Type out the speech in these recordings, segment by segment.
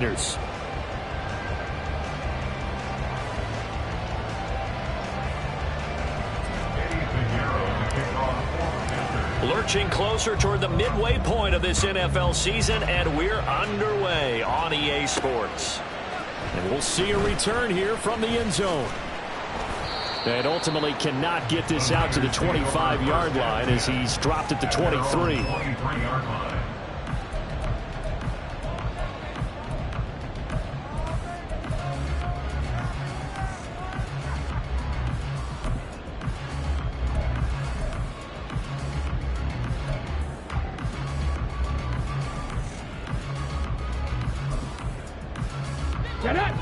Panthers. Lurching closer toward the midway point of this NFL season, and we're underway on EA Sports. And we'll see a return here from the end zone. And ultimately cannot get this out to the 25-yard line as he's dropped at the 23. Get it!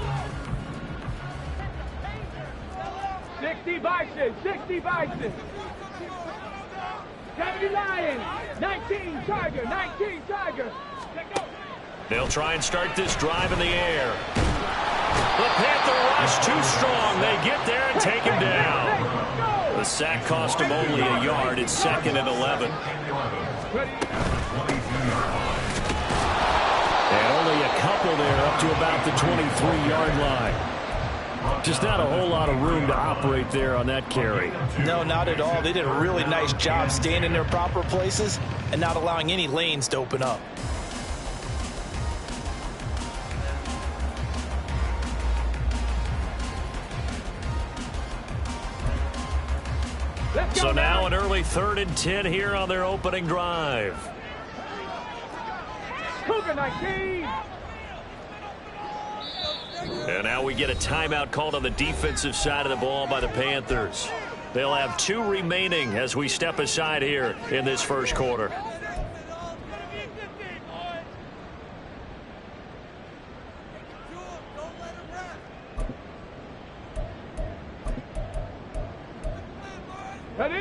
60 Bison, 60 Bison. 70 Lions, 19 Tiger, 19 Tiger. They'll try and start this drive in the air. The Panther rush too strong. They get there and take him down. The sack cost him only a yard. It's 2nd and 11. And only a couple there up to about the 23-yard line. Just not a whole lot of room to operate there on that carry. No, not at all. They did a really nice job staying in their proper places and not allowing any lanes to open up. So now an early 3rd and 10 here on their opening drive. Cougar 19. And now we get a timeout called on the defensive side of the ball by the Panthers. They'll have 2 remaining as we step aside here in this first quarter.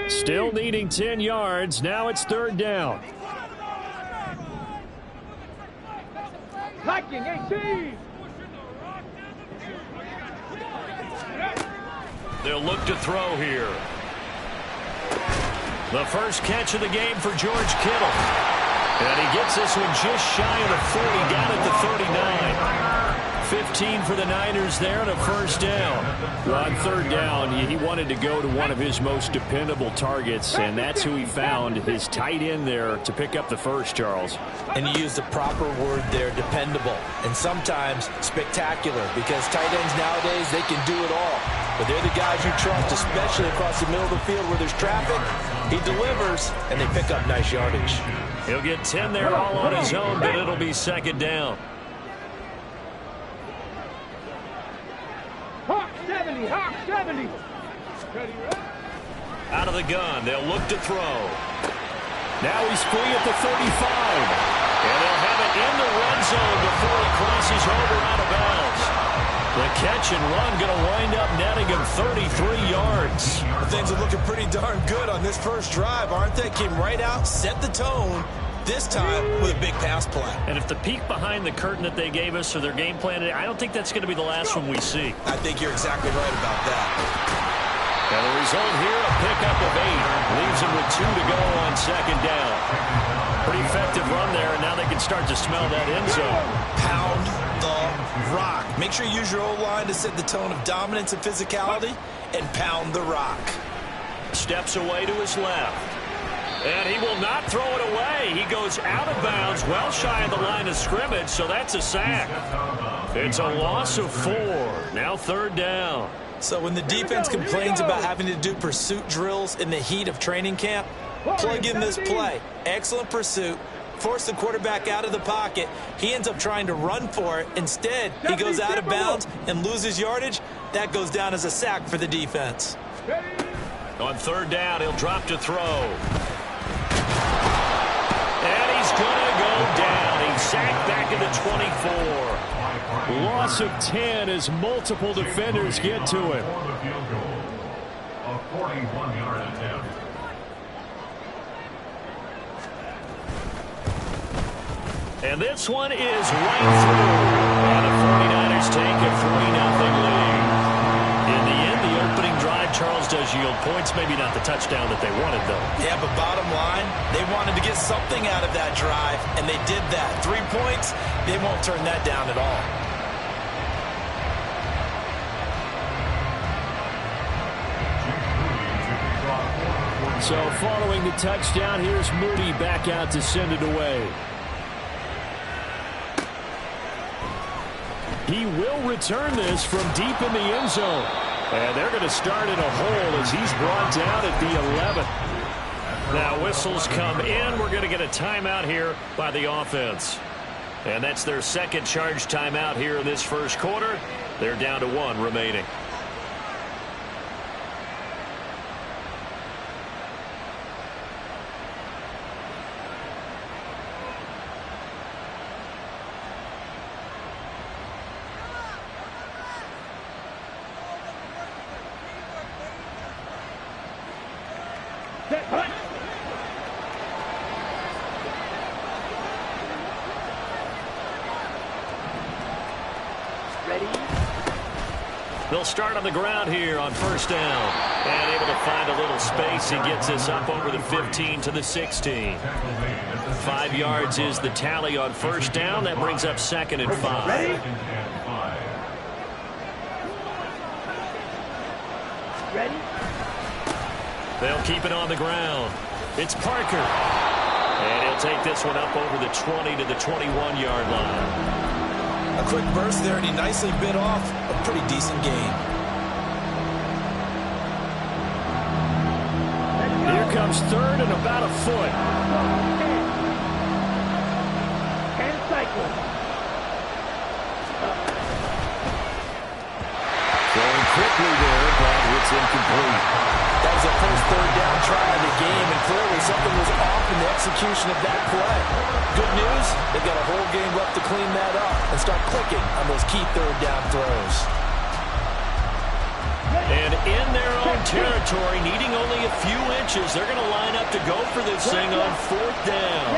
Still needing 10 yards. Now it's 3rd down. Liking 18. They'll look to throw here. The first catch of the game for George Kittle. And he gets this one just shy of the 40, down at the 39. 15 for the Niners there and a first down. Well, on 3rd down, he wanted to go to one of his most dependable targets, and that's who he found, his tight end there, to pick up the first, Charles. And you used the proper word there, dependable, and sometimes spectacular, because tight ends nowadays, they can do it all. But they're the guys you trust, especially across the middle of the field where there's traffic. He delivers, and they pick up nice yardage. He'll get 10 there all on his own, but it'll be 2nd down. Hawk 70, Hawk 70. Out of the gun, they'll look to throw. Now he's free at the 35. And they'll have it in the red zone before he crosses over out of bounds. The catch and run going to wind up netting him 33 yards. Things are looking pretty darn good on this first drive, aren't they? Came right out, set the tone, this time with a big pass play. And if the peek behind the curtain that they gave us or their game plan, I don't think that's going to be the last one we see. I think you're exactly right about that. And the result here, a pickup of 8. Leaves him with 2 to go on 2nd down. Pretty effective run there, and now they can start to smell that end zone. Pound the rock. Make sure you use your O-line to set the tone of dominance and physicality, and pound the rock. Steps away to his left. And he will not throw it away. He goes out of bounds, well shy of the line of scrimmage, so that's a sack. It's a loss of 4. Now 3rd down. So when the defense complains about having to do pursuit drills in the heat of training camp, plug in this play. Excellent pursuit. Force the quarterback out of the pocket. He ends up trying to run for it. Instead, he goes out of bounds and loses yardage. That goes down as a sack for the defense. On 3rd down, he'll drop to throw. And he's going to go down. He's sacked back at the 24. Loss of 10 as multiple defenders get to him. And this one is right through. And the 49ers take a 3-0 lead. In the end, the opening drive Charles, does yield points. Maybe not the touchdown that they wanted, though. Yeah, but bottom line, they wanted to get something out of that drive, and they did that. 3 points, they won't turn that down at all. So following the touchdown, here's Moody back out to send it away. He will return this from deep in the end zone. And they're going to start in a hole as he's brought down at the 11. Now whistles come in. We're going to get a timeout here by the offense. And that's their second charge timeout here in this first quarter. They're down to 1 remaining. They'll start on the ground here on first down. And able to find a little space. He gets this up over the 15 to the 16. 5 yards is the tally on first down. That brings up 2nd and 5. Ready? They'll keep it on the ground. It's Parker. And he'll take this one up over the 20 to the 21-yard line. A quick burst there, and he nicely bit off a pretty decent gain. Here comes 3rd and about a foot. 10 cycles. Going quickly there, but it's incomplete. That was the first 3rd down try of the game, and clearly something was off in the execution of that play. Good news, they've got a whole game left to clean that up and start clicking on those key 3rd down throws. And in their own territory, needing only a few inches, they're going to line up to go for this thing on 4th down.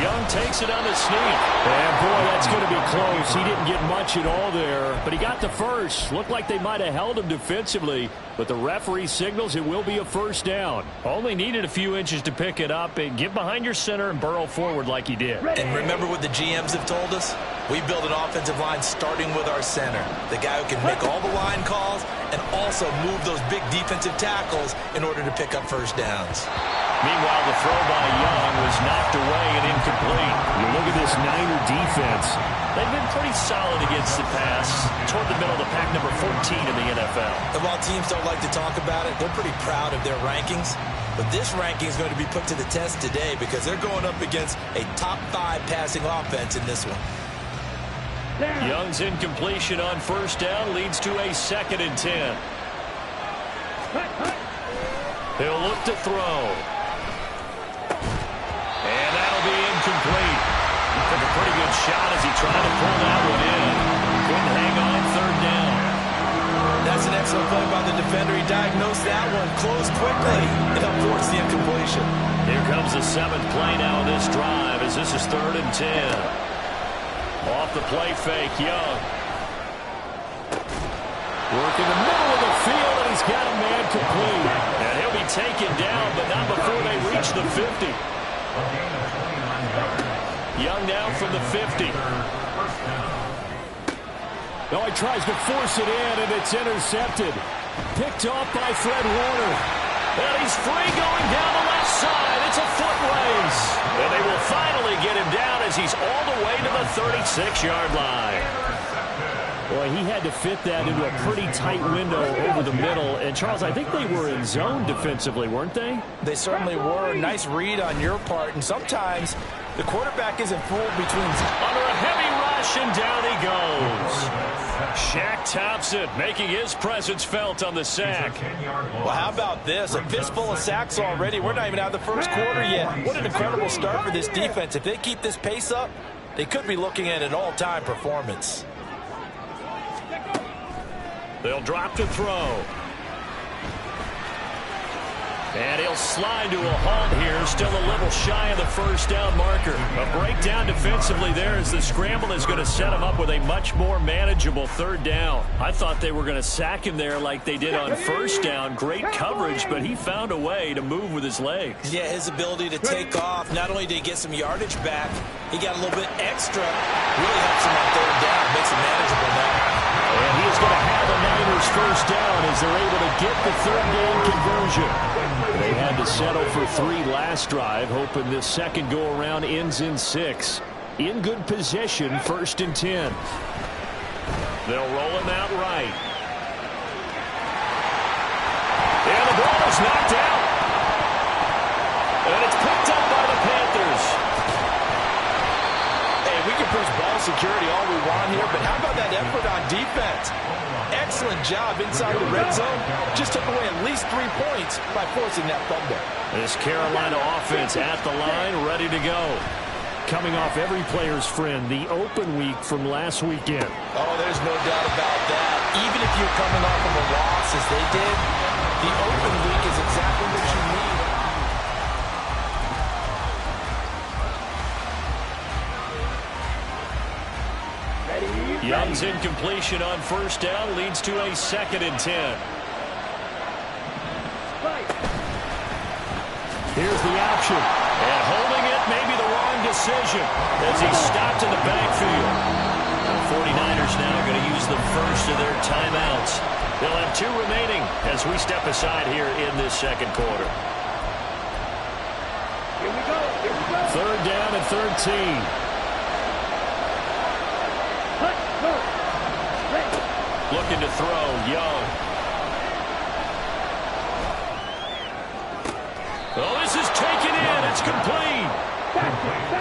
Young takes it on the sneak. And boy, that's going to be close. He didn't get much at all there, but he got the first. Looked like they might have held him defensively, but the referee signals it will be a first down. Only needed a few inches to pick it up and get behind your center and burrow forward like he did. And remember what the GMs have told us? We build an offensive line starting with our center, the guy who can make all the line calls and also move those big defensive tackles in order to pick up first downs. Meanwhile, the throw by Young was knocked away and incomplete. You look at this Niner defense. They've been pretty solid against the pass, toward the middle of the pack, number 14 in the NFL. And while teams don't like to talk about it, they're pretty proud of their rankings. But this ranking is going to be put to the test today because they're going up against a top 5 passing offense in this one. Young's incompletion on first down leads to a 2nd and 10. He'll look to throw. And that'll be incomplete. He took a pretty good shot as he tried to pull that one in. Couldn't hang on 3rd down. That's an excellent play by the defender. He diagnosed that one, closed quickly, and forced the incompletion. Here comes the 7th play now on this drive as this is 3rd and 10. Off the play fake, Young. Work in the middle of the field, and he's got a man complete. And he'll be taken down, but not before they reach the 50. Young now from the 50. Now he tries to force it in, and it's intercepted. Picked off by Fred Warner. And he's free going down the left side. It's a foot race. And they will finally get him down as he's all the way to the 36-yard line. Boy, he had to fit that into a pretty tight window over the middle. And, Charles, I think they were in zone defensively, weren't they? They certainly were. Nice read on your part. And sometimes the quarterback isn't fooled between... Under a heavy rush, and down he goes. Shaq Thompson making his presence felt on the sack. Well, how about this? A fistful of sacks already. We're not even out of the first quarter yet. What an incredible start for this defense. If they keep this pace up, they could be looking at an all-time performance. They'll drop to throw. And he'll slide to a halt here, still a little shy of the first down marker. A breakdown defensively there as the scramble is going to set him up with a much more manageable third down. I thought they were going to sack him there like they did on first down. Great coverage, but he found a way to move with his legs. Yeah, his ability to take off, not only did he get some yardage back, he got a little bit extra. Really helps him on third down, makes it manageable now. And he is going to have a Niners first down as they're able to get the third down conversion. They had to settle for 3 last drive, hoping this second go-around ends in 6. In good position, 1st and 10. They'll roll him out right. And the ball is knocked out. And it's picked up by the Panthers. Hey, we can push ball security all we want here, but how about that effort on defense? Excellent job inside the red zone. Just took away at least 3 points by forcing that fumble. This Carolina offense at the line, ready to go. Coming off every player's friend, the open week from last weekend. Oh, there's no doubt about that. Even if you're coming off of a loss as they did, the open week is exactly what you need. Young's incompletion on first down leads to a 2nd and 10. Here's the option. And holding it may be the wrong decision as he stopped in the backfield. The 49ers now going to use the first of their timeouts. They'll have 2 remaining as we step aside here in this second quarter. Here we go. Here we go. 3rd down and 13. Looking to throw, Young. Oh, this is taken in. It's complete.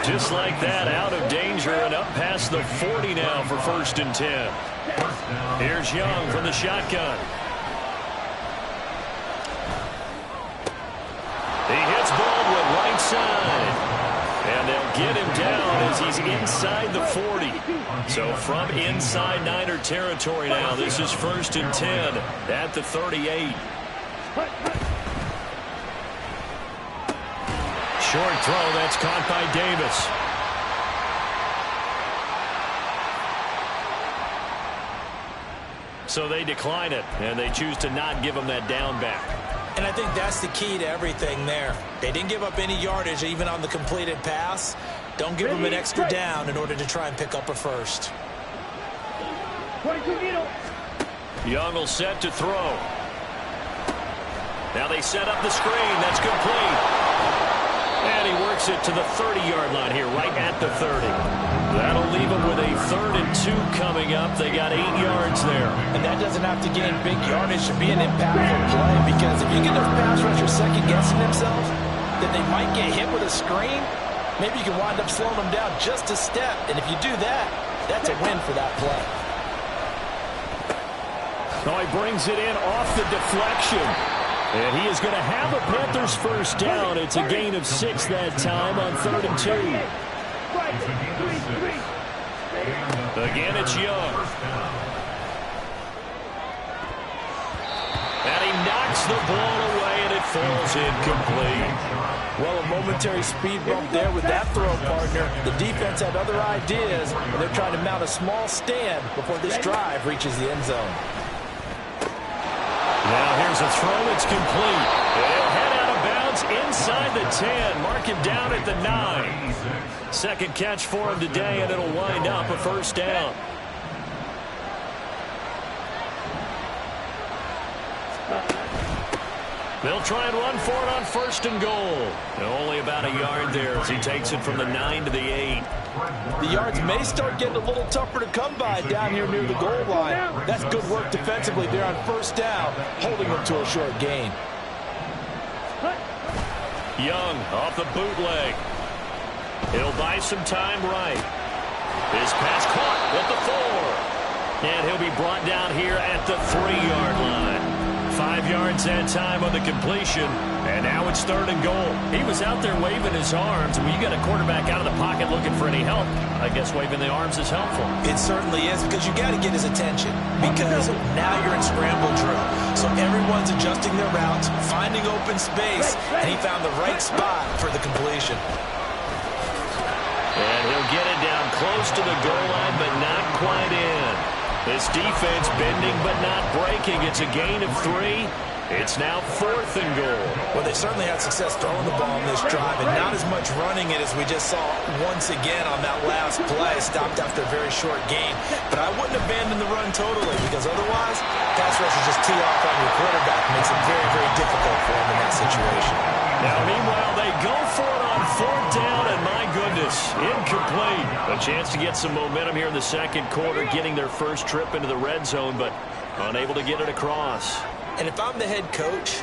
Just like that, out of danger and up past the 40 now for 1st and 10. Here's Young from the shotgun. He hits Baldwin right side. And they'll get him down as he's inside the 40. So from inside Niner territory now, this is 1st and 10 at the 38. Short throw, that's caught by Davis. So they decline it, and they choose to not give him that down back. And I think that's the key to everything there. They didn't give up any yardage even on the completed pass. Don't give them an extra down in order to try and pick up a first. 22 needle. Young will set to throw. Now they set up the screen. That's complete. And he works it to the 30-yard line here, right at the 30. That'll leave him with a 3rd and 2 coming up. They got 8 yards there. And that doesn't have to gain big yardage to be an impactful play, because if you get those pass rushers second-guessing themselves, then they might get hit with a screen. Maybe you can wind up slowing them down just a step. And if you do that, that's a win for that play. So he brings it in off the deflection. And he is going to have a Panthers first down. It's a gain of 6 that time on 3rd and 2. Again, it's Young. And he knocks the ball away, and it falls incomplete. Well, a momentary speed bump there with that throw, partner. The defense had other ideas, and they're trying to mount a small stand before this drive reaches the end zone. Now here's a throw that's complete. He'll head out of bounds inside the 10. Mark him down at the 9. Second catch for him today, and it'll wind up a first down. They'll try and run for it on 1st and goal. Only about a yard there as he takes it from the 9 to the 8. The yards may start getting a little tougher to come by down here near the goal line. That's good work defensively there on 1st down, holding them to a short gain. Young off the bootleg. He'll buy some time right. His pass caught at the 4. And he'll be brought down here at the 3-yard line. 5 yards that time on the completion, And now it's 3rd and goal. He was out there waving his arms. When you got a quarterback out of the pocket looking for any help, I guess waving the arms is helpful. It certainly is, because you got to get his attention, because now you're in scramble drill. So everyone's adjusting their routes, finding open space, and he found the right spot for the completion. And he'll get it down close to the goal line, but not quite in. This defense bending but not breaking. It's a gain of 3. It's now 4th and goal. Well, they certainly had success throwing the ball in this drive, and not as much running it as we just saw once again on that last play. Stopped after a very short gain. But I wouldn't abandon the run totally, because otherwise, pass rush is just tee off on your quarterback. It makes it very, very difficult for him in that situation. Now, meanwhile, they go for it on 4th down, and my goodness, incomplete. A chance to get some momentum here in the second quarter, getting their first trip into the red zone, but unable to get it across. And if I'm the head coach,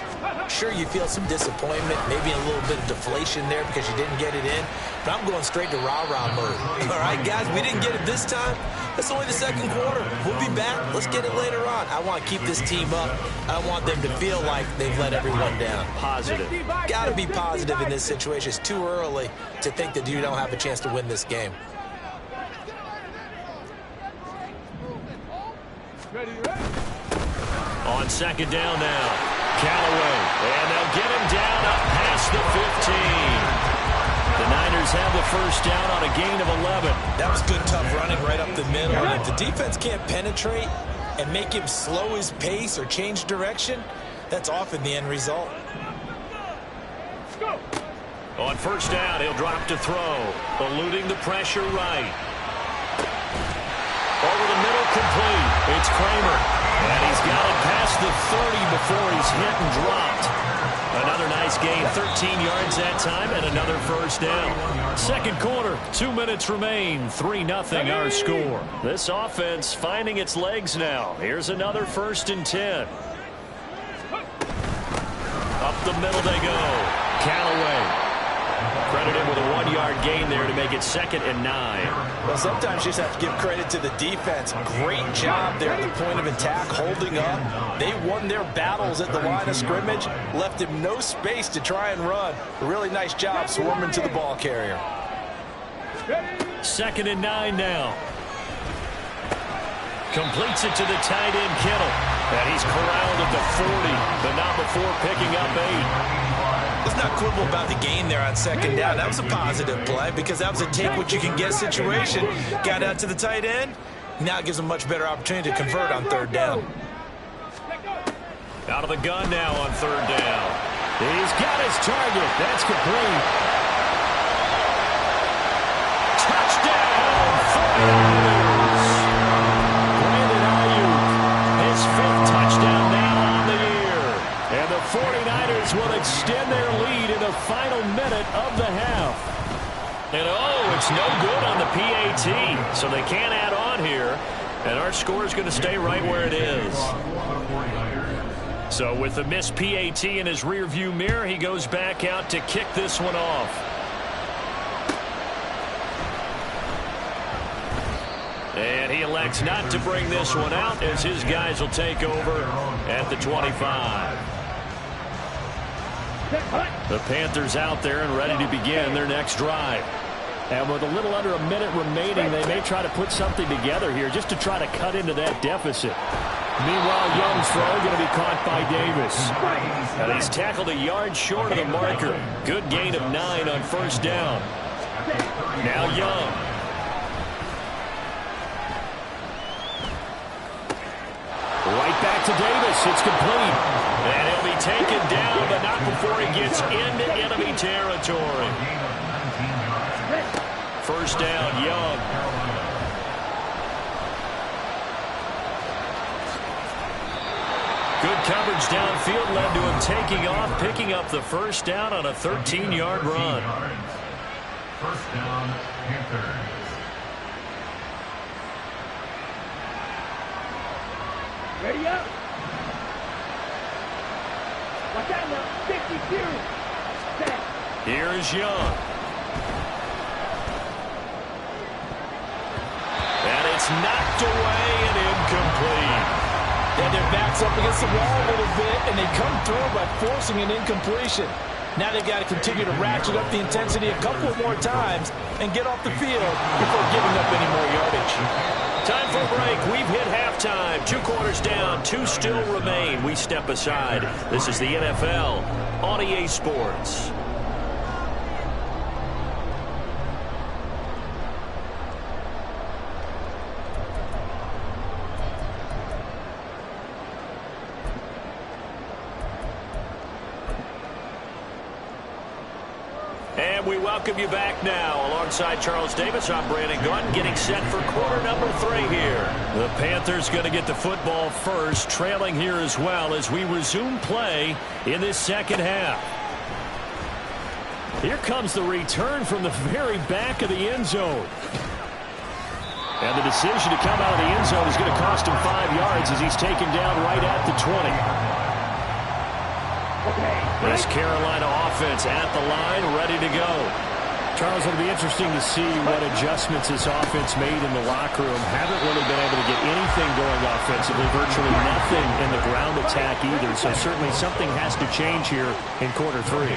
sure, you feel some disappointment, maybe a little bit of deflation there because you didn't get it in, but I'm going straight to rah-rah mode. All right, guys, we didn't get it this time. It's only the second quarter. We'll be back. Let's get it later on. I want to keep this team up. I want them to feel like they've let everyone down. Positive. Got to be positive in this situation. It's too early to think that you don't have a chance to win this game. On 2nd down now, Callaway, and they'll get him down up past the 15. The Niners have the first down on a gain of 11. That was good, tough running right up the middle. And if the defense can't penetrate and make him slow his pace or change direction, that's often the end result. On 1st down, he'll drop to throw, eluding the pressure right. Over the middle, complete. It's Kramer. And he's got it past the 30 before he's hit and dropped. Another nice gain, 13 yards that time, and another first down. Second quarter, 2 minutes remain, 3-0 our score. This offense finding its legs now. Here's another 1st and 10. Up the middle they go. Callaway. Credited with a 1-yard gain there to make it 2nd and 9. Well, sometimes you just have to give credit to the defense. Great job there at the point of attack, holding up. They won their battles at the line of scrimmage, left him no space to try and run. A really nice job swarming to the ball carrier. 2nd and 9 now. Completes it to the tight end, Kittle. And he's corralled at the 40, but not before picking up 8. Let's not quibble about the gain there on 2nd down. That was a positive play because that was a take-what-you-can-get situation. Got out to the tight end. Now it gives him a much better opportunity to convert on 3rd down. Out of the gun now on 3rd down. He's got his target. That's complete. Touchdown, 49ers. Brandon Ayuk, his 5th touchdown now on the year. And the 49ers will extend their lead in the final minute of the half. And it's no good on the PAT, so they can't add on here. And our score is going to stay right where it is. So with the missed PAT in his rearview mirror, he goes back out to kick this one off. And he elects not to bring this one out as his guys will take over at the 25. The Panthers out there and ready to begin their next drive. And with a little under a minute remaining, they may try to put something together here just to try to cut into that deficit. Meanwhile, Young's throw going to be caught by Davis. And he's tackled a yard short of the marker. Good gain of 9 on 1st down. Now Young. Right back to Davis. It's complete. And he'll be taken down, but not before he gets into enemy territory. 1st down, Young. Good coverage downfield led to him taking off, picking up the 1st down on a 13-yard run. 1st down, Panthers. Ready up. Watch out now. 52. Set. Here is Young. And it's knocked away and incomplete. They had their backs up against the wall a little bit, and they come through by forcing an incompletion. Now they've got to continue to ratchet up the intensity a couple more times and get off the field before giving up any more yardage. Time for a break. We've hit halftime. 2 quarters down, 2 still remain. We step aside. This is the NFL on EA Sports. And we welcome you back now. Alongside Charles Davis, I'm Brandon Gunn, getting set for quarter number 3 here. The Panthers going to get the football first, trailing here as well as we resume play in this second half. Here comes the return from the very back of the end zone. And the decision to come out of the end zone is going to cost him 5 yards as he's taken down right at the 20. This Carolina offense at the line, ready to go. Charles, it'll be interesting to see what adjustments this offense made in the locker room. Haven't really been able to get anything going offensively, virtually nothing in the ground attack either. So certainly something has to change here in quarter 3.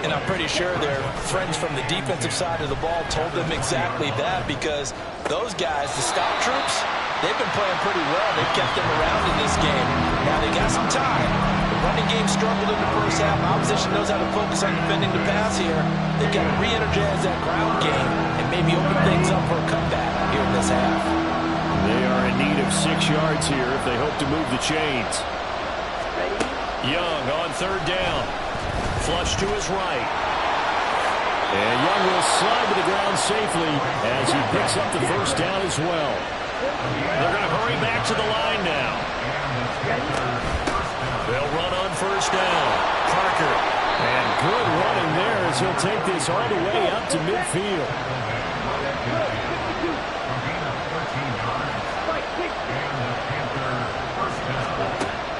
And I'm pretty sure their friends from the defensive side of the ball told them exactly that, because those guys, the stop troops, they've been playing pretty well. They've kept them around in this game. Now they got some time. The running game struggled in the first half. Opposition knows how to focus on defending the pass here. They've got to re-energize that ground game and maybe open things up for a comeback here in this half. They are in need of 6 yards here if they hope to move the chains. Young on 3rd down. Flush to his right. And Young will slide to the ground safely as he picks up the first down as well. They're going to hurry back to the line now. They'll run on 1st down. Parker. And good running there as he'll take this all the way up to midfield.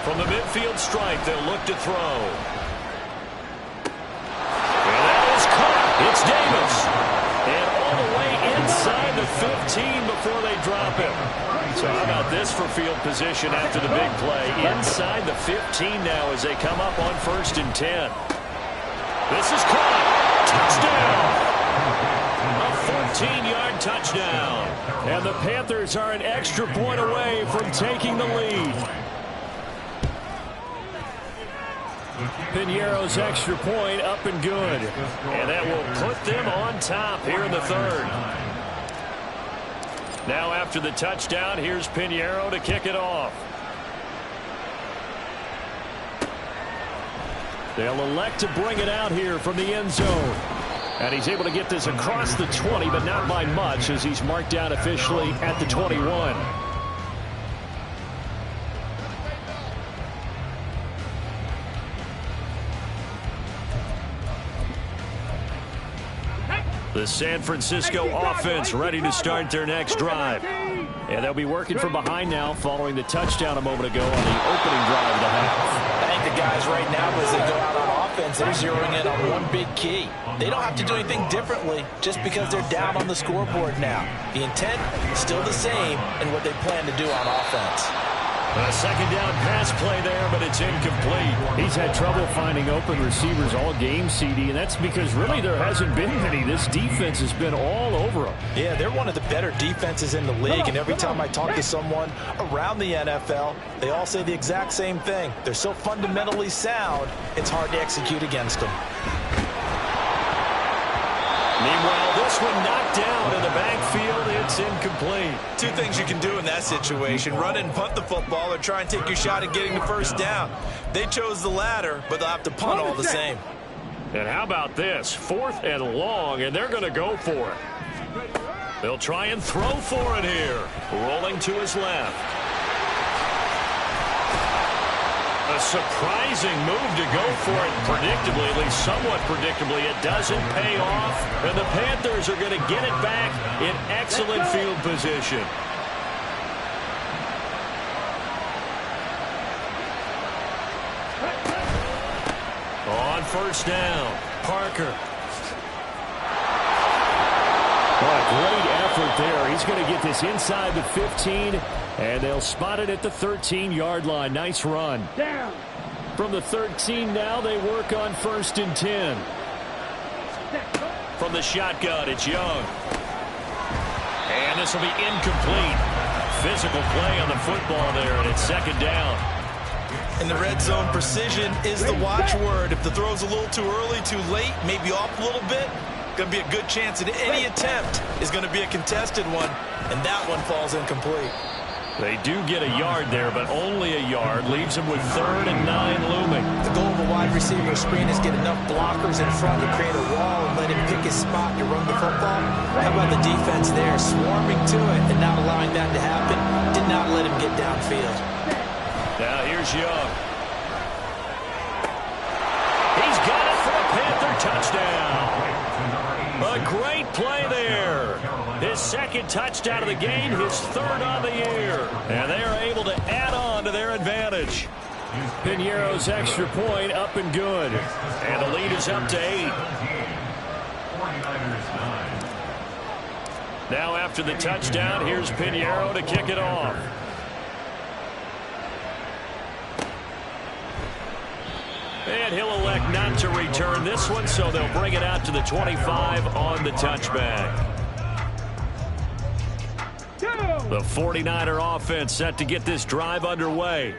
From the midfield stripe, they'll look to throw. And that is caught. It's Davis. And all the way inside the 15 before they drop him. So how about this for field position after the big play? Inside the 15 now as they come up on 1st and 10. This is caught. Touchdown. A 14-yard touchdown. And the Panthers are an extra point away from taking the lead. Piñeiro's extra point up and good. And that will put them on top here in the 3rd. Now after the touchdown, here's Piñeiro to kick it off. They'll elect to bring it out here from the end zone. And he's able to get this across the 20, but not by much as he's marked down officially at the 21. The San Francisco offense ready to start their next drive. And they'll be working from behind now following the touchdown a moment ago on the opening drive of the half. I think the guys right now, as they go out on offense, they're zeroing in on one big key. They don't have to do anything differently just because they're down on the scoreboard now. The intent is still the same in what they plan to do on offense. A 2nd down pass play there, but it's incomplete. He's had trouble finding open receivers all game, CD, and that's because really there hasn't been many. This defense has been all over them. Yeah, they're one of the better defenses in the league, and every time I talk to someone around the NFL, they all say the exact same thing. They're so fundamentally sound, it's hard to execute against them. Meanwhile, this one knocked down in the backfield. It's incomplete. 2 things you can do in that situation: run and punt the football, or try and take your shot at getting the 1st down. They chose the latter, but they'll have to punt all the same. And how about this? 4th and long, and they're going to go for it. They'll try and throw for it here. Rolling to his left. A surprising move to go for it predictably, at least somewhat predictably. It doesn't pay off, and the Panthers are going to get it back in excellent field position. On 1st down, Parker. What a great effort there. He's going to get this inside the 15, and they'll spot it at the 13-yard line. Nice run. Down. From the 13 now, they work on 1st and 10. From the shotgun, it's Young. And this will be incomplete. Physical play on the football there, and it's 2nd down. In the red zone, precision is the watchword. If the throw's a little too early, too late, maybe off a little bit, going to be a good chance that any attempt is going to be a contested one, and that one falls incomplete. They do get a yard there, but only a yard. Leaves them with 3rd and 9 looming. The goal of a wide receiver screen is get enough blockers in front to create a wall and let him pick his spot to run the football. How about the defense there, swarming to it and not allowing that to happen? Did not let him get downfield. Now here's Young. He's got it for a Panther touchdown. A great play there. His 2nd touchdown of the game, his 3rd on the year. And they are able to add on to their advantage. Piñeiro's extra point up and good. And the lead is up to 8. Now after the touchdown, here's Piñeiro to kick it off. And he'll elect not to return this one, so they'll bring it out to the 25 on the touchback. The 49er offense set to get this drive underway.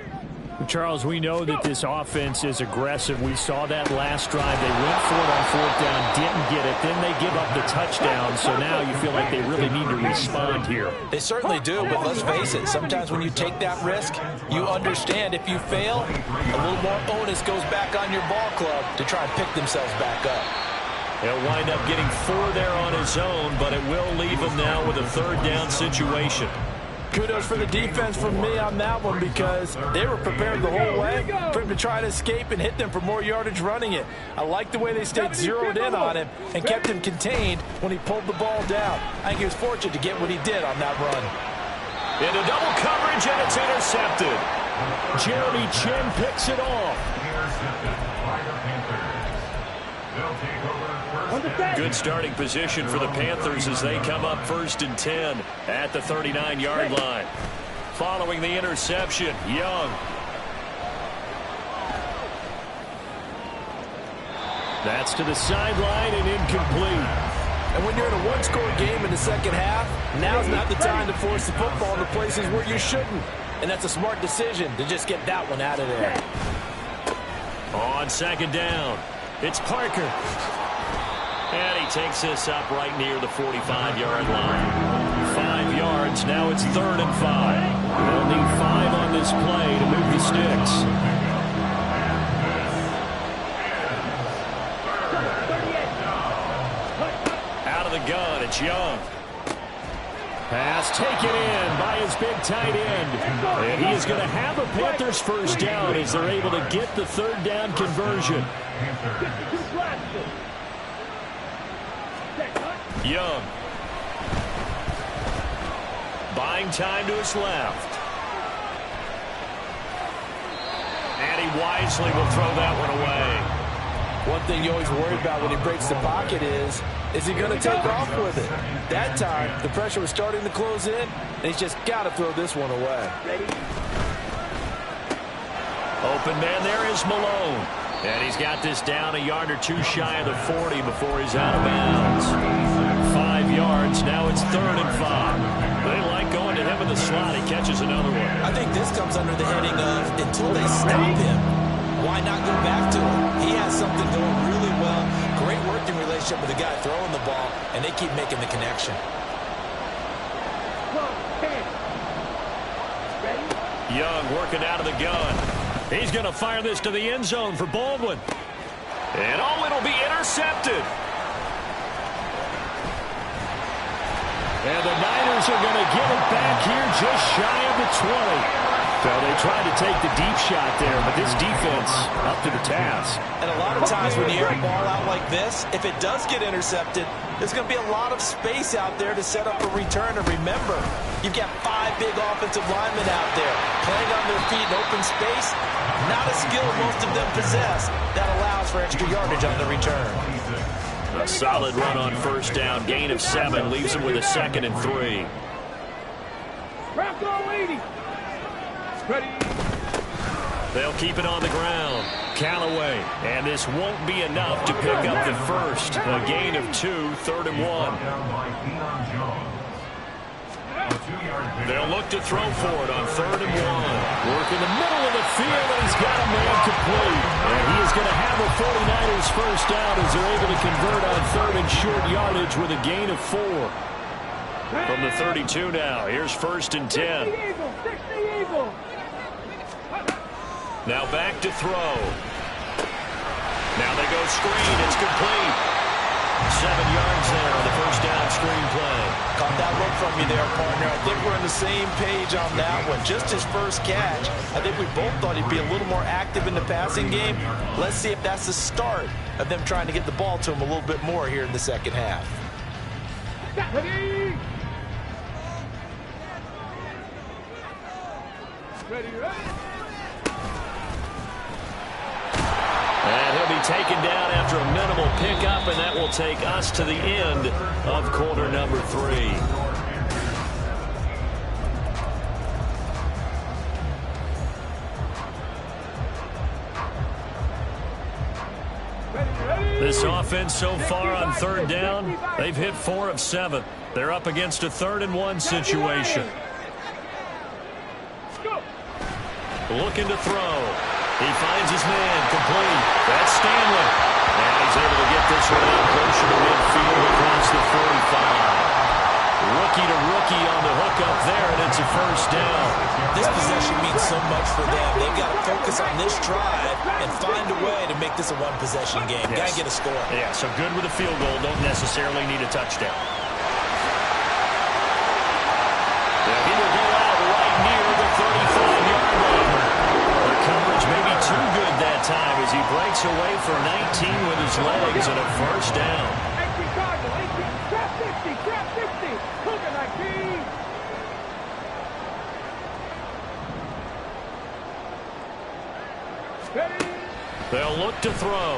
Charles, we know that this offense is aggressive. We saw that last drive. They went for it on 4th down, didn't get it. Then they give up the touchdown. So now you feel like they really need to respond here. They certainly do, but let's face it. Sometimes when you take that risk, you understand if you fail, a little more onus goes back on your ball club to try and pick themselves back up. He'll wind up getting 4 there on his own, but it will leave him now with a 3rd down situation. Kudos for the defense from me on that one because they were prepared the whole way for him to try to escape and hit them for more yardage running it. I like the way they stayed zeroed in on him and kept him contained when he pulled the ball down. I think he was fortunate to get what he did on that run. Into double coverage, and it's intercepted. Jeremy Chin picks it off. Good starting position for the Panthers as they come up 1st and 10 at the 39-yard line. Following the interception, Young. That's to the sideline and incomplete. And when you're in a one-score game in the 2nd half, now's not the time to force the football into places where you shouldn't. And that's a smart decision to just get that one out of there. On 2nd down, it's Parker. And he takes this up right near the 45-yard line. 5 yards, now it's 3rd and 5. They'll need 5 on this play to move the sticks. Out of the gun, it's Young. Pass taken in by his big tight end. And he is going to have a Panthers 1st down as they're able to get the 3rd down conversion. Young. Buying time to his left. And he wisely will throw that one away. One thing you always worry about when he breaks the pocket is he going to take off with it? That time, the pressure was starting to close in, and he's just got to throw this one away. Open man there is Malone. And he's got this down a yard or 2 shy of the 40 before he's out of bounds. 5 yards, now it's 3rd and 5. They like going to him in the slot. He catches another one. I think this comes under the heading of until they stop him, why not go back to him? He has something going really well. Great working relationship with the guy throwing the ball, and they keep making the connection. Young working out of the gun. He's going to fire this to the end zone for Baldwin. And it'll be intercepted. And the Niners are going to get it back here just shy of the 20. So they tried to take the deep shot there, but this defense up to the task. And a lot of times when you air a ball out like this, if it does get intercepted, there's going to be a lot of space out there to set up a return. And remember, you've got 5 big offensive linemen out there playing on their feet in open space. Not a skill most of them possess that allows for extra yardage on the return. A solid run on first down. Gain of 7 leaves him with a 2nd and 3. Bronco 80. Ready. They'll keep it on the ground. Callaway. And this won't be enough to pick up the first. A gain of 2, 3rd and 1. They'll look to throw for it on 3rd and 1. Work in the middle of the field, and he's got a man complete. And he is going to have the 49ers first down as they're able to convert on 3rd and short yardage with a gain of 4. From the 32 now, here's 1st and 10. Now back to throw. Now they go screen. It's complete. 7 yards there on the first down screen play. Caught that look from you there, partner. I think we're on the same page on that one. Just his first catch. I think we both thought he'd be a little more active in the passing game. Let's see if that's the start of them trying to get the ball to him a little bit more here in the second half. Ready. Ready. And he'll be taken down after a minimal pickup, and that will take us to the end of quarter number 3. This offense so far on 3rd down, they've hit 4 of 7. They're up against a 3rd and 1 situation. Looking to throw. He finds his man, complete. That's Stanley. And he's able to get this one out closer to midfield across the 45. Rookie to rookie on the hook up there, and it's a first down. This possession means so much for them. They've got to focus on this drive and find a way to make this a one-possession game. Yes. Got to get a score. Yeah, so good with a field goal. Don't necessarily need a touchdown. Yeah, he will go out right near the 35-yard line. The coverage may be too good that time as he breaks away for 19 with his legs and a first down. 18 Cardinal, 18, trap 60, trap 60, Cougar 19. Ready. They'll look to throw.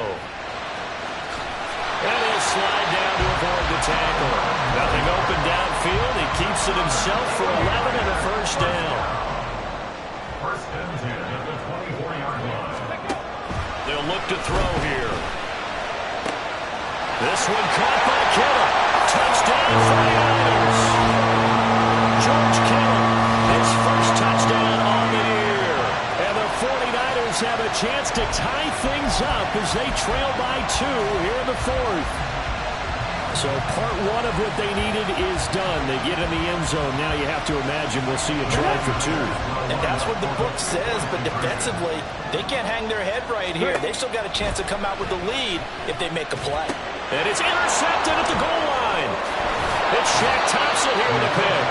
And he'll slide down to avoid the tackle. Nothing open downfield. He keeps it himself for 11 and a first down. First and 10 at the 24-yard line. They'll look to throw here. This one caught by Kittle. Touchdown 49ers. George Kittle, his first touchdown on the year. And the 49ers have a chance to tie things up as they trail by 2 here in the 4th. So part 1 of what they needed is done. They get in the end zone. Now you have to imagine we'll see a try for 2. And that's what the book says, but defensively, they can't hang their head right here. They still got a chance to come out with the lead if they make a play. And it's intercepted at the goal line. It's Shaq Thompson here with a pick.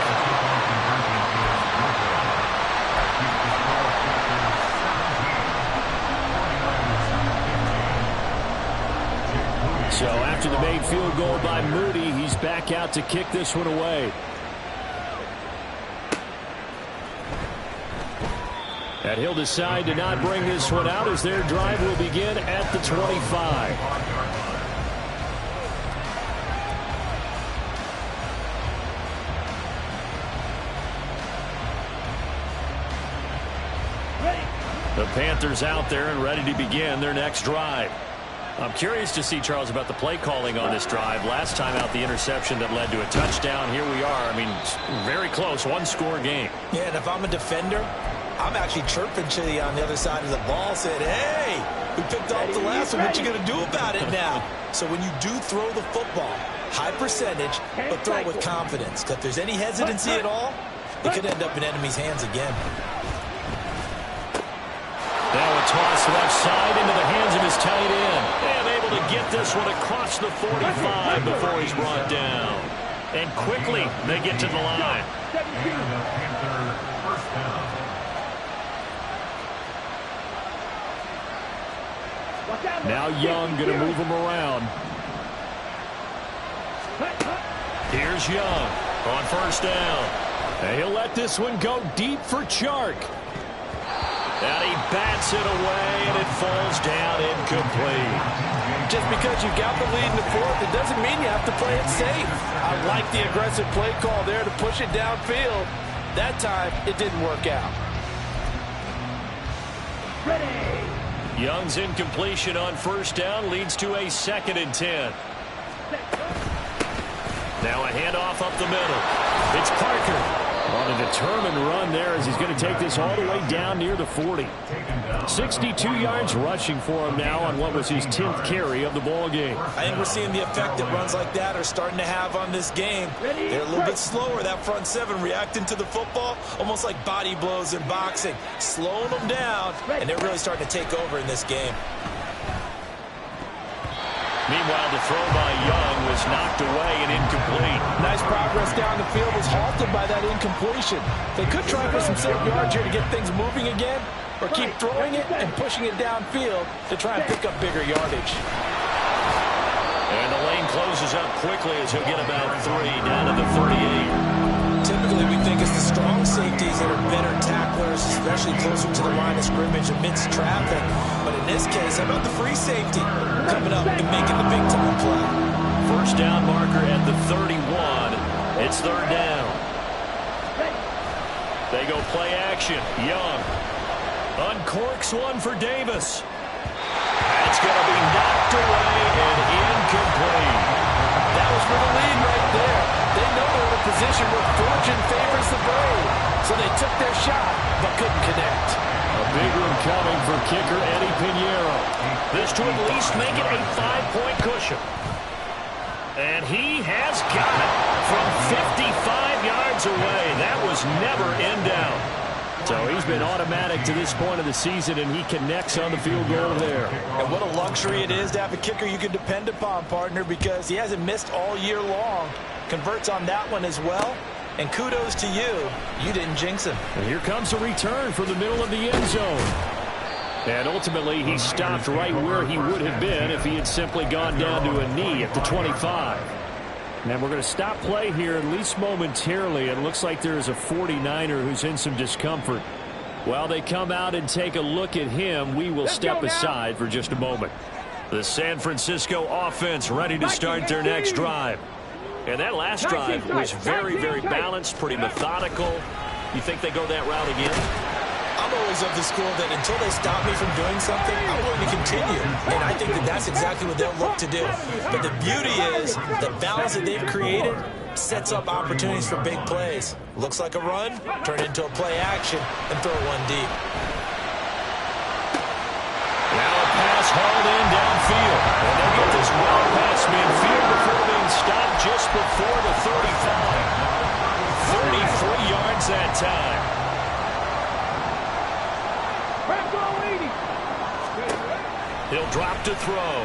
So after the made field goal by Moody, he's back out to kick this one away. And he'll decide to not bring this one out as their drive will begin at the 25. The Panthers out there and ready to begin their next drive. I'm curious to see, Charles, about the play calling on this drive. Last time out, the interception that led to a touchdown. Here we are. I mean, very close, one-score game. Yeah, and if I'm a defender, I'm actually chirping to you on the other side of the ball, saying, hey, we picked off the last one. What you going to do about it now? So when you do throw the football, high percentage, but throw it with confidence. Because if there's any hesitancy at all, it could end up in enemy's hands again. Now a toss left side into the hands of his tight end. And able to get this one across the 45 before he's brought down. And quickly they get to the line. And the Panthers first down. Now Young going to move him around. Here's Young on first down. And he'll let this one go deep for Chark. And he bats it away, and it falls down incomplete. Just because you got the lead in the fourth, it doesn't mean you have to play it safe. I like the aggressive play call there to push it downfield. That time, it didn't work out. Ready. Young's incompletion on first down leads to a 2nd and 10. Now a handoff up the middle. It's Parker. On a determined run there as he's going to take this all the way down near the 40. 62 yards rushing for him now on what was his 10th carry of the ball game. I think we're seeing the effect that runs like that are starting to have on this game. They're a little bit slower, that front seven, reacting to the football, almost like body blows in boxing, slowing them down, and they're really starting to take over in this game. Meanwhile, the throw by Young was knocked away and incomplete. Nice progress down the field was halted by that incompletion. They could try for some safe yards here to get things moving again, or keep throwing it and pushing it downfield to try and pick up bigger yardage. And the lane closes up quickly as he'll get about 3 down to the 38. Typically, we think it's the strong safeties that are better tacklers, especially closer to the line of scrimmage amidst traffic. But in this case, how about the free safety coming up and making the big-time play? First down marker at the 31. It's 3rd down. They go play action. Young uncorks one for Davis. That's going to be knocked away and incomplete. That was for the lead right there. They know they're in a position where fortune favors the brave. So they took their shot, but couldn't connect. A big one coming for kicker Eddie Pinheiro. This to at least make it a 5-point cushion. And he has got it from 55 yards away. That was never in doubt. So he's been automatic to this point of the season, and he connects on the field goal there. And what a luxury it is to have a kicker you can depend upon, partner, because he hasn't missed all year long. Converts on that one as well. And kudos to you. You didn't jinx him. And here comes a return from the middle of the end zone. And ultimately, he stopped right where he would have been if he had simply gone down to a knee at the 25. And we're going to stop play here, at least momentarily. It looks like there is a 49er who's in some discomfort. While they come out and take a look at him, we will step aside for just a moment. The San Francisco offense ready to start their next drive. And that last drive was very, very balanced, pretty methodical. You think they go that route again? I'm always of the school that until they stop me from doing something, I'm going to continue. And I think that that's exactly what they'll look to do. But the beauty is the balance that they've created sets up opportunities for big plays. Looks like a run, turn it into a play action, and throw one deep. Now a pass hauled in downfield. And they'll get this well past midfield before being stopped just before the 35. 33 yards that time. He'll drop to throw.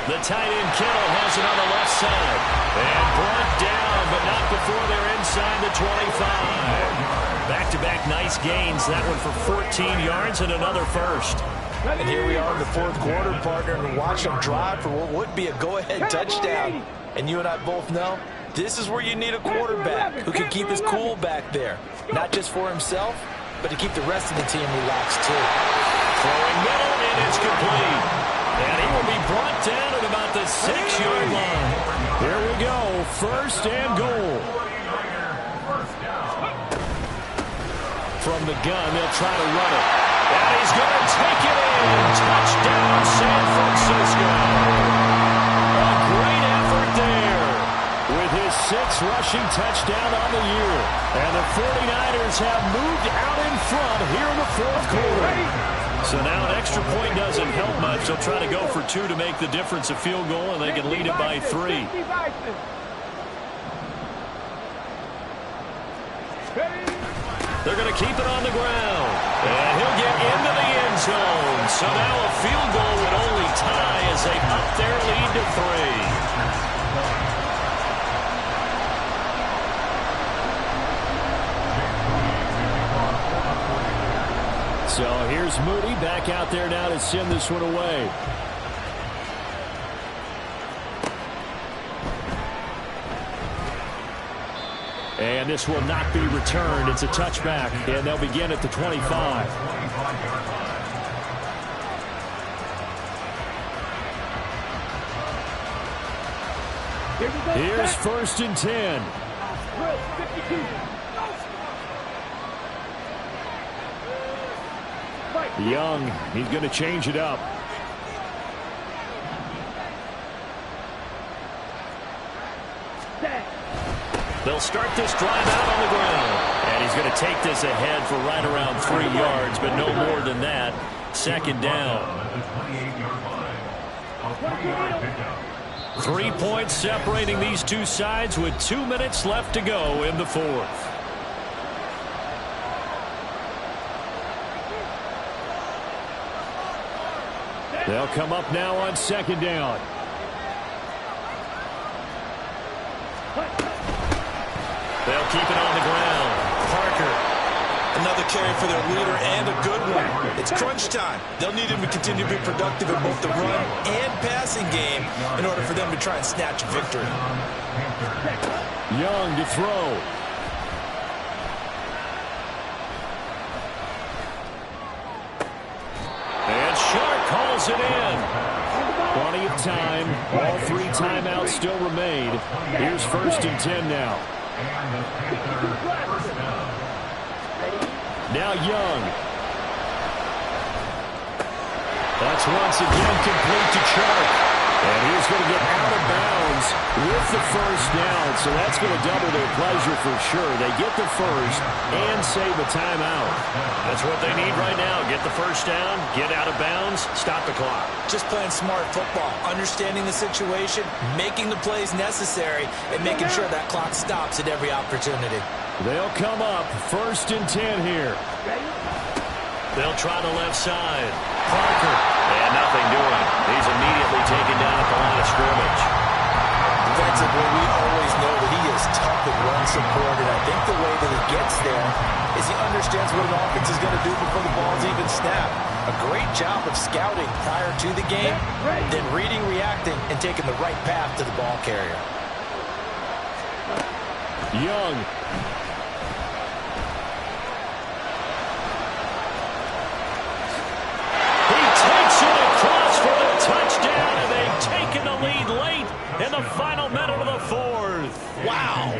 The tight end Kittle has it on the left side. And brought down, but not before they're inside the 25. Back-to-back nice gains. That one for 14 yards and another first. And here we are in the fourth quarter, partner, and watch them drive for what would be a go-ahead touchdown. And you and I both know this is where you need a quarterback who can keep his cool back there. Not just for himself, but to keep the rest of the team relaxed too. Throwing middle, and it's complete. And he will be brought down at about the 6-yard line. Here we go, 1st and goal. From the gun, they'll try to run it. And he's going to take it in. Touchdown, San Francisco. A great effort there with his 6th rushing touchdown on the year. And the 49ers have moved out in front here in the 4th quarter. So now an extra point doesn't help much. They'll try to go for 2 to make the difference a field goal, and they can lead it by 3. They're going to keep it on the ground. And he'll get into the end zone. So now a field goal would only tie as they up their lead to 3. So here's Moody back out there now to send this one away. And this will not be returned. It's a touchback, and they'll begin at the 25. Here's 1st and 10. Young, he's going to change it up. They'll start this drive out on the ground. And he's going to take this ahead for right around 3 yards, but no more than that. 2nd down. 3 points separating these two sides with 2 minutes left to go in the 4th. They'll come up now on 2nd down. They'll keep it on the ground. Parker. Another carry for their leader and a good one. It's crunch time. They'll need him to continue to be productive in both the run and passing game in order for them to try and snatch a victory. Young to throw. And Sharp calls it in. Plenty of time. All 3 timeouts still remain. Here's 1st and 10 now. Now Young. That's once again complete to Sharp. And he's going to get out of bounds with the 1st down. So that's going to double their pleasure for sure. They get the 1st and save a timeout. That's what they need right now. Get the 1st down, get out of bounds, stop the clock. Just playing smart football, understanding the situation, making the plays necessary, and making sure that clock stops at every opportunity. They'll come up 1st and 10 here. They'll try the left side. Parker. And nothing doing. He's immediately taken down at the line of scrimmage. Defensively, we always know that he is tough and run support, and I think the way that he gets there is he understands what an offense is going to do before the ball's even snapped. A great job of scouting prior to the game, then reading, reacting, and taking the right path to the ball carrier. Young. Touchdown, and they've taken the lead late in the final minute of the 4th. Wow.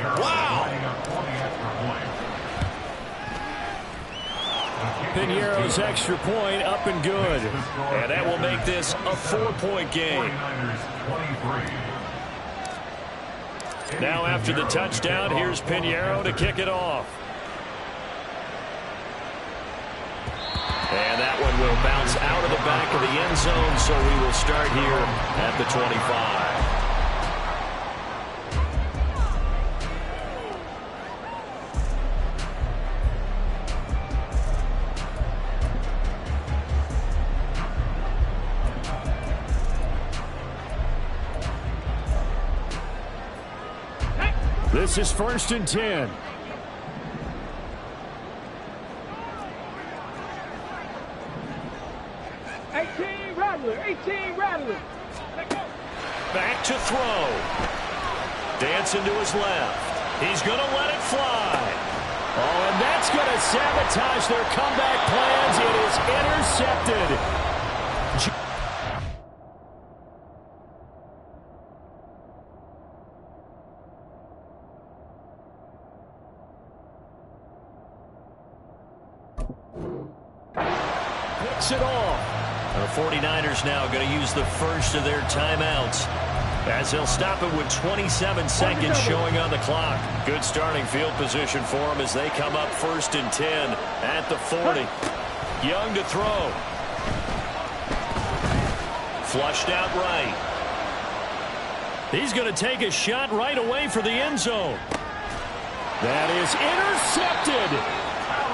Piniero's extra point up and good. And that will make this a 4-point game. Now after the touchdown, here's Piniero to kick it off. And that one will bounce out of the back of the end zone, so we will start here at the 25. This is 1st and 10. Back to throw. Dancing to his left. He's going to let it fly. Oh, and that's going to sabotage their comeback plans. It is intercepted. Picks it off. The 49ers now going to use the first of their timeouts as they'll stop it with 27 seconds showing on the clock. Good starting field position for them as they come up 1st and 10 at the 40. Young to throw. Flushed out right. He's going to take a shot right away for the end zone. That is intercepted.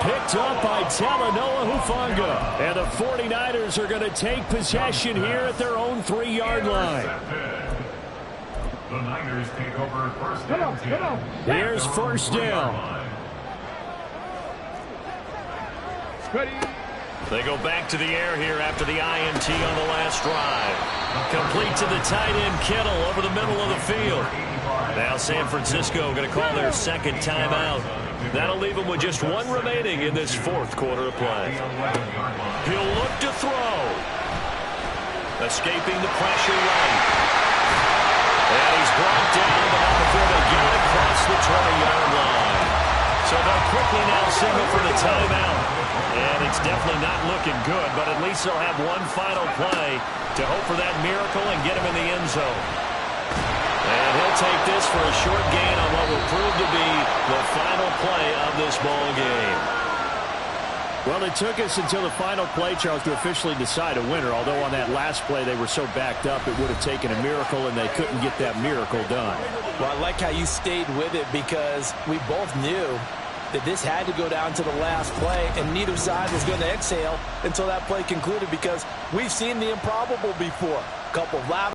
Picked up by Talanoa Hufanga. And the 49ers are going to take possession here at their own 3-yard line. The Niners take over 1st and 10. Here's 1st down. They go back to the air here after the INT on the last drive. Complete to the tight end Kittle over the middle of the field. Now San Francisco going to call their second timeout. That'll leave them with just one remaining in this fourth quarter of play. He'll look to throw. Escaping the pressure right. And he's brought down, but not before they get it across the 20-yard line. So they'll quickly now signal for the timeout. And it's definitely not looking good, but at least they'll have one final play to hope for that miracle and get him in the end zone. And he'll take this for a short gain on what will prove to be the final play of this ball game. Well, it took us until the final play, Charles, to officially decide a winner. Although on that last play they were so backed up, it would have taken a miracle, and they couldn't get that miracle done. Well, I like how you stayed with it because we both knew that this had to go down to the last play, and neither side was going to exhale until that play concluded because we've seen the improbable before. A couple of loud